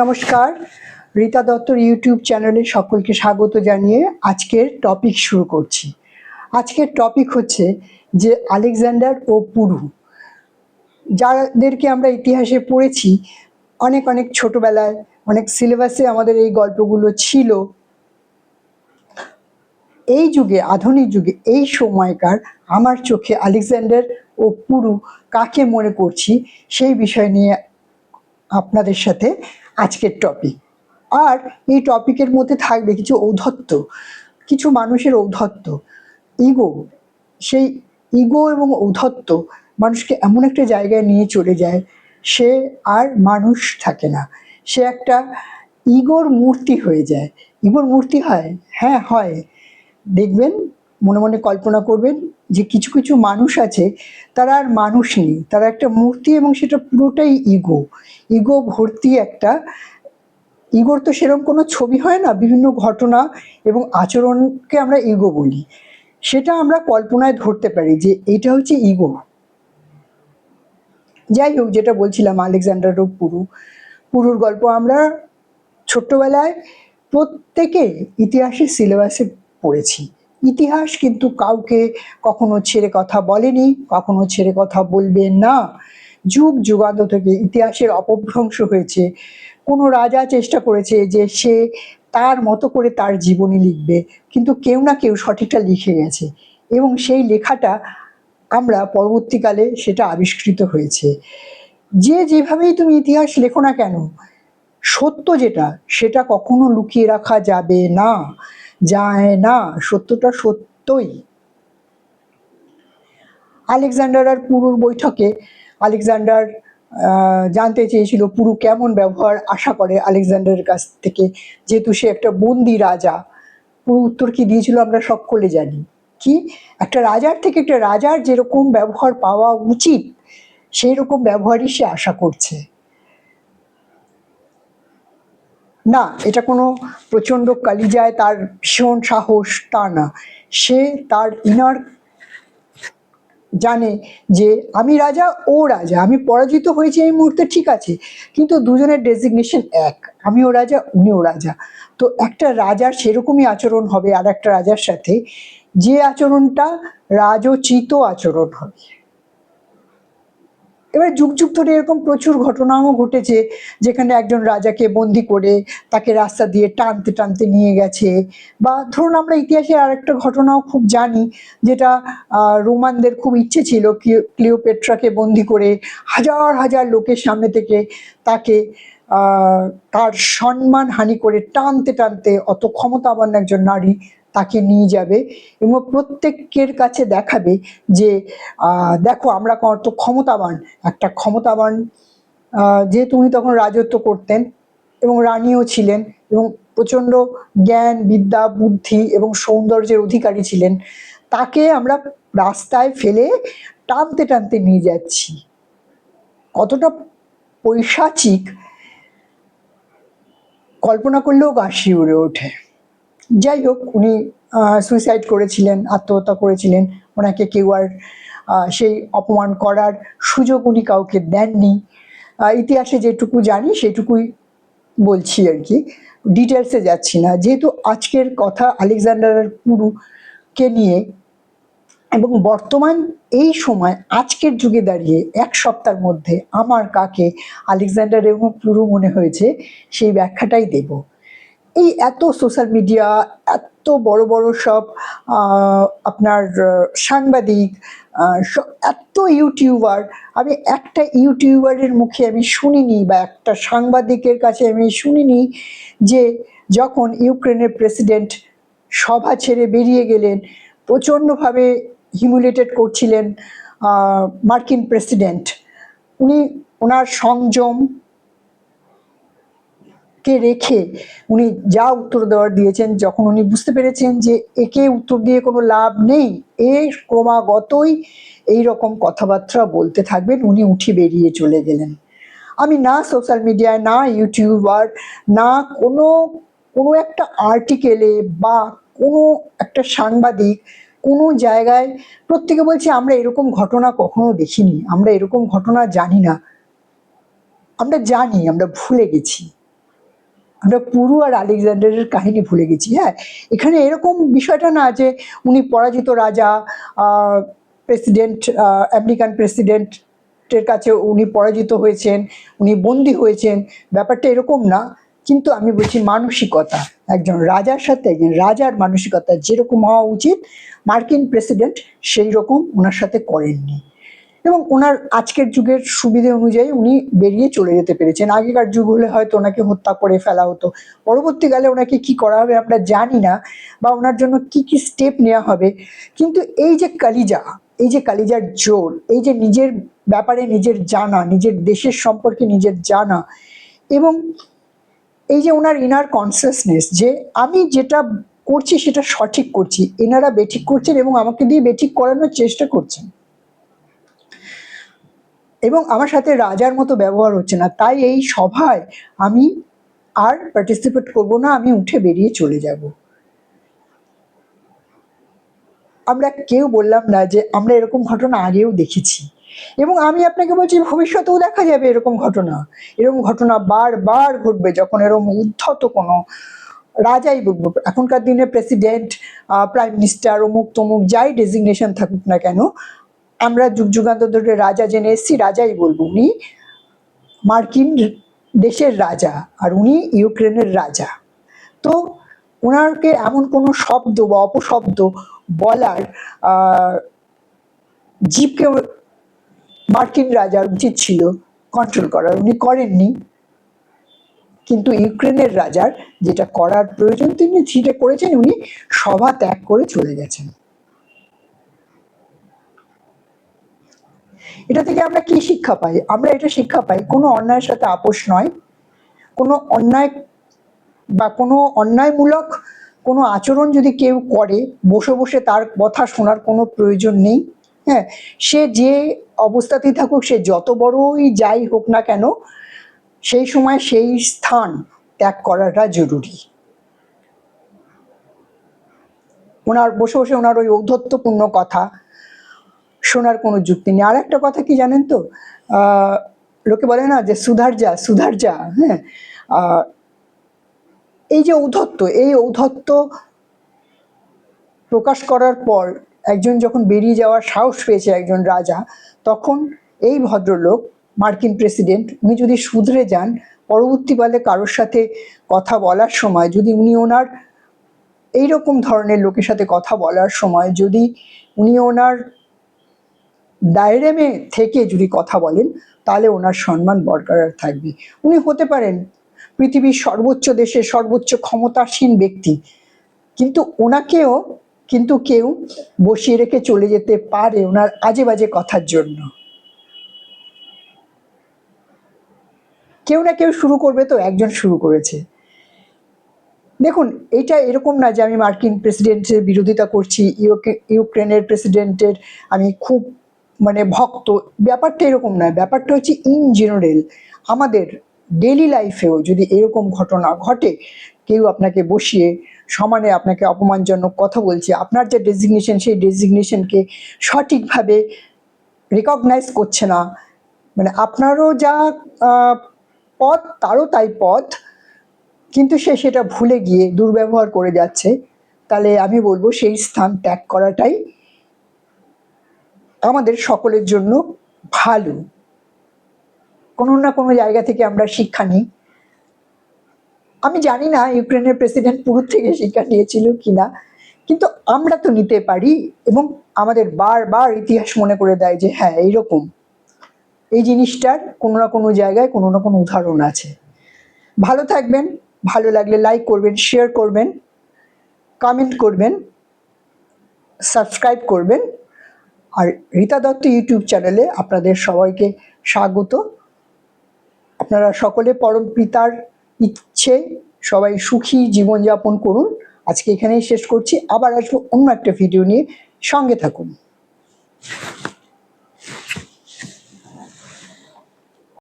নমস্কার, রীতা দত্তর ইউটিউব চ্যানেলে সকলকে স্বাগত জানিয়ে আজকের টপিক শুরু করছি। আজকের টপিক হচ্ছে যে আলেকজান্ডার ও পুরু, যাদেরকে আমরা ইতিহাসে পড়েছি অনেক অনেক ছোটবেলায়, অনেক সিলেবাসে আমাদের এই গল্পগুলো ছিল। এই যুগে, আধুনিক যুগে, এই সময়কার আমার চোখে আলেকজান্ডার ও পুরু কাকে মনে করছি সেই বিষয় নিয়ে আপনাদের সাথে আজকের টপিক। আর এই টপিকের মধ্যে থাকবে কিছু ঔদ্ধত্য, কিছু মানুষের ঔদ্ধত্য, ইগো। সেই ইগো এবং ঔদ্ধত্য মানুষকে এমন একটা জায়গায় নিয়ে চলে যায়, সে আর মানুষ থাকে না, সে একটা ইগোর মূর্তি হয়ে যায়। ইগোর মূর্তি হয়, হ্যাঁ হয়। দেখবেন, মনে মনে কল্পনা করবেন যে কিছু কিছু মানুষ আছে, তারা আর মানুষ নেই, তারা একটা মূর্তি, এবং সেটা পুরোটাই ইগো। ইগো ভর্তি একটা, ইগোর তো সেরকম কোনো ছবি হয় না, বিভিন্ন ঘটনা এবং আচরণকে আমরা ইগো বলি। সেটা আমরা কল্পনায় ধরতে পারি যে এইটা হচ্ছে ইগো। যাই হোক, যেটা বলছিলাম, আলেকজান্ডার ও পুরুর গল্প আমরা ছোট্টবেলায় প্রত্যেকে ইতিহাসের সিলেবাসে পড়েছি। ইতিহাস কিন্তু কাউকে কখনো ছেড়ে কথা বলেনি, কখনো ছেড়ে কথা বলবে না। যুগ যুগান্ত থেকে ইতিহাসের অপভ্রংশ হয়েছে। কোনো রাজা চেষ্টা করেছে যে সে তার মতো করে তার জীবনী লিখবে, কিন্তু কেউ না কেউ সঠিকটা লিখে গেছে, এবং সেই লেখাটা আমরা পরবর্তীকালে সেটা আবিষ্কৃত হয়েছে। যে যেভাবেই তুমি ইতিহাস লেখো না কেন, সত্য যেটা, সেটা কখনো লুকিয়ে রাখা যাবে না, যায় না। সত্যটা সত্যই। আলেকজান্ডার আর পুরুর বৈঠকে আলেকজান্ডার জানতে চেয়েছিল পুরু কেমন ব্যবহার আশা করে আলেকজান্ডারের কাছ থেকে, যেহেতু সে একটা বন্দি রাজা। পুরু উত্তর কি দিয়েছিল আমরা সকলে জানি। কি, একটা রাজার থেকে একটা রাজার যেরকম ব্যবহার পাওয়া উচিত, সেই রকম ব্যবহারই সে আশা করছে। না, এটা কোনো প্রচণ্ড কালিজায় তার ভীষণ সাহস, তা না। সে তার ইনার জানে যে আমি রাজা, ও রাজা, আমি পরাজিত হয়েছি এই মুহূর্তে, ঠিক আছে, কিন্তু দুজনের ডেজিগনেশন এক, আমিও রাজা, উনিও রাজা। তো একটা রাজার সেরকমই আচরণ হবে আর একটা রাজার সাথে, যে আচরণটা রাজোচিত আচরণ হবে। এবার যুগ যুগ ধরে এরকম প্রচুর ঘটনাও ঘটেছে, যেখানে একজন রাজাকে বন্দি করে তাকে রাস্তা দিয়ে টানতে টানতে নিয়ে গেছে। বা ধরুন, আমরা ইতিহাসের আরেকটা ঘটনাও খুব জানি, যেটা রোমানদের খুব ইচ্ছে ছিল ক্লিওপেট্রাকে বন্দি করে হাজার হাজার লোকের সামনে থেকে তাকে তার সম্মান হানি করে টানতে টানতে, অত ক্ষমতাবান একজন নারী, তাকে নিয়ে যাবে এবং প্রত্যেকের কাছে দেখাবে যে দেখো আমরা কত ক্ষমতাবান। একটা ক্ষমতাবান, যেহেতু উনি তখন রাজত্ব করতেন এবং রানীও ছিলেন এবং প্রচণ্ড জ্ঞান, বিদ্যা, বুদ্ধি এবং সৌন্দর্যের অধিকারী ছিলেন, তাকে আমরা রাস্তায় ফেলে টানতে টানতে নিয়ে যাচ্ছি। কতটা পৈশাচিক, কল্পনা করলেও গা শিউরে ওঠে। যাই হোক, উনি সুইসাইড করেছিলেন, আত্মহত্যা করেছিলেন। ওনাকে কেউ আর সেই অপমান করার সুযোগ উনি কাউকে দেননি। ইতিহাসে যেটুকু জানি সেটুকুই বলছি আর কি, ডিটেলসে যাচ্ছি না। যেহেতু আজকের কথা আলেকজান্ডার আর পুরুকে নিয়ে, এবং বর্তমান এই সময় আজকের যুগে দাঁড়িয়ে এক সপ্তাহের মধ্যে আমার কাকে আলেকজান্ডার এবং পুরু মনে হয়েছে, সেই ব্যাখ্যাটাই দেব। এই এত সোশ্যাল মিডিয়া, এত বড় বড় সব আপনার সাংবাদিক, এত ইউটিউবার, আমি একটা ইউটিউবারের মুখে আমি শুনিনি, বা একটা সাংবাদিকের কাছে আমি শুনিনি যে যখন ইউক্রেনের প্রেসিডেন্ট সভা ছেড়ে বেরিয়ে গেলেন, প্রচণ্ডভাবে হিউমিলেটেড করছিলেন মার্কিন প্রেসিডেন্ট, উনি ওনার সংযম কে রেখে উনি যা উত্তর দেওয়ার দিয়েছেন, যখন উনি বুঝতে পেরেছেন যে একে উত্তর দিয়ে কোনো লাভ নেই, ক্রমাগতই এই রকম কথাবার্তা বলতে থাকবেন, উনি উঠে বেরিয়ে চলে গেলেন। আমি না সোশ্যাল মিডিয়ায়, না ইউটিউবার, না কোনো কোনো একটা আর্টিকেলে, বা কোনো একটা সাংবাদিক, কোনো জায়গায় প্রত্যেকে বলছে আমরা এরকম ঘটনা কখনো দেখিনি, আমরা এরকম ঘটনা জানি না। আমরা জানি, আমরা ভুলে গেছি। আমরা পুরু আর আলেকজান্ডারের কাহিনী ভুলে গেছি। হ্যাঁ, এখানে এরকম বিষয়টা না যে উনি পরাজিত রাজা, প্রেসিডেন্ট, আমেরিকান প্রেসিডেন্টের কাছে উনি পরাজিত হয়েছেন, উনি বন্দী হয়েছেন, ব্যাপারটা এরকম না। কিন্তু আমি বলছি মানসিকতা, একজন রাজার সাথে একজন রাজার মানসিকতা যেরকম হওয়া উচিত মার্কিন প্রেসিডেন্ট সেই রকম ওনার সাথে করেননি। এবং ওনার আজকের যুগের সুবিধে অনুযায়ী উনি বেরিয়ে চলে যেতে পেরেছেন। আগেকার যুগ হলে হয়তো ওনাকে হত্যা করে ফেলা হতো, পরবর্তীকালে ওনাকে কি করা হবে আমরা জানি না, বা ওনার জন্য কি কি স্টেপ নেওয়া হবে। কিন্তু এই যে কালিজা, এই যে কালিজার জোর, এই যে নিজের ব্যাপারে নিজের জানা, নিজের দেশের সম্পর্কে নিজের জানা, এবং এই যে ওনার ইনার কনসিয়াসনেস যে আমি যেটা করছি সেটা সঠিক করছি, এনারা বেঠিক করছেন এবং আমাকে দিয়ে বেঠিক করানোর চেষ্টা করছেন, এবং আমার সাথে রাজার মতো ব্যবহার হচ্ছে না, তাই এই সভায় আমি আর পার্টিসিপেট করব না, আমি উঠে বেরিয়ে চলে যাব। আমরা কেউ বললাম না যে আমরা এরকম ঘটনা আগেও দেখেছি, এবং আমি আপনাকে বলছি ভবিষ্যতেও দেখা যাবে এরকম ঘটনা। এরকম ঘটনা বারবার ঘটবে যখন এরকম উদ্ধত কোনো রাজাই বলবো, এখনকার দিনে প্রেসিডেন্ট, প্রাইম মিনিস্টার, অমুক তমুক যাই ডেজিগনেশন থাকুক না কেন, আমরা যুগ যুগান্তর ধরে রাজা জেনে এসেছি, রাজাই বলবো। উনি মার্কিন দেশের রাজা আর উনি ইউক্রেনের রাজা। তো ওনাকে এমন কোনো শব্দ বা অপশব্দ বলার জিভকে মার্কিন রাজার উচিত ছিল কন্ট্রোল করার, উনি করেননি। কিন্তু ইউক্রেনের রাজার যেটা করার প্রয়োজন তিনি সেটা করেছেন, উনি সভা ত্যাগ করে চলে গেছেন। এটা থেকে আমরা কি শিক্ষা পাই? আমরা এটা শিক্ষা পাই কোনো অন্যায়ের সাথে আপোষ নয়, কোনো অন্যায় বা কোনো অন্যায়মূলক কোনো আচরণ যদি কেউ করে বসে বসে তার কথা শোনার কোনো প্রয়োজন নেই। হ্যাঁ, সে যে অবস্থাতেই থাকুক, সে যত বড়ই যাই হোক না কেন, সেই সময় সেই স্থান ত্যাগ করাটা জরুরি। ওনার বসে বসে ওনার ওই ঔদ্ধত্যপূর্ণ কথা শোনার কোনো যুক্তি নেই। আর একটা কথা কি জানেন তো, লোকে বলে না যে সুধার যা সুধার যা। হ্যাঁ, এই যে ঔদ্ধত্য, এই ঔদ্ধত্য প্রকাশ করার পর একজন যখন বেরিয়ে যাওয়ার সাহস পেয়েছে একজন রাজা, তখন এই ভদ্রলোক মার্কিন প্রেসিডেন্ট উনি যদি শুধরে যান, পরবর্তীকালে কারোর সাথে কথা বলার সময় যদি উনি ওনার এইরকম ধরনের লোকের সাথে কথা বলার সময় যদি উনি ওনার ডায়রেমে থেকে যদি কথা বলেন, তাহলে ওনার সম্মান বরকরার থাকবে। উনি হতে পারেন পৃথিবীর সর্বোচ্চ দেশের সর্বোচ্চ ক্ষমতাসীন ব্যক্তি, কিন্তু ওনাকেও কিন্তু কেউ বসিয়ে রেখে চলে যেতে পারে ওনার আজে বাজে কথার জন্য। কেউ না কেউ শুরু করবে, তো একজন শুরু করেছে। দেখুন, এটা এরকম না যে আমি মার্কিন প্রেসিডেন্টের বিরোধিতা করছি, ইউক্রেনের প্রেসিডেন্টের আমি খুব মানে ভক্ত, ব্যাপারটা এরকম নয়। ব্যাপারটা হচ্ছে ইন জেনারেল আমাদের ডেইলি লাইফেও যদি এরকম ঘটনা ঘটে, কেউ আপনাকে বসিয়ে সমানে আপনাকে অপমানজনক কথা বলছে, আপনার যে ডেজিগনেশন সেই ডেজিগনেশনকে সঠিকভাবে রিকগনাইজ করছে না, মানে আপনারও যা পদ তারও তাই পদ, কিন্তু সে সেটা ভুলে গিয়ে দুর্ব্যবহার করে যাচ্ছে, তাহলে আমি বলবো সেই স্থান ত্যাগ করাটাই আমাদের সকলের জন্য ভালো। কোনো না কোনো জায়গা থেকে আমরা শিক্ষা নিই। আমি জানি না ইউক্রেনের প্রেসিডেন্ট পুরো থেকে শিক্ষা নিয়েছিল কিনা, কিন্তু আমরা তো নিতে পারি, এবং আমাদের বারবার ইতিহাস মনে করে দেয় যে হ্যাঁ এইরকম এই জিনিসটার কোনো না কোনো জায়গায় কোনো না কোনো উদাহরণ আছে। ভালো থাকবেন, ভালো লাগলে লাইক করবেন, শেয়ার করবেন, কমেন্ট করবেন, সাবস্ক্রাইব করবেন। আর রীতা দত্ত ইউটিউব চ্যানেলে আপনাদের সবাইকে স্বাগত। আপনারা সকলে পরম পিতার ইচ্ছে সবাই সুখী জীবনযাপন করুন। আজকে এখানেই শেষ করছি, আবার আসবো অন্য একটা ভিডিও নিয়ে, সঙ্গে থাকুন।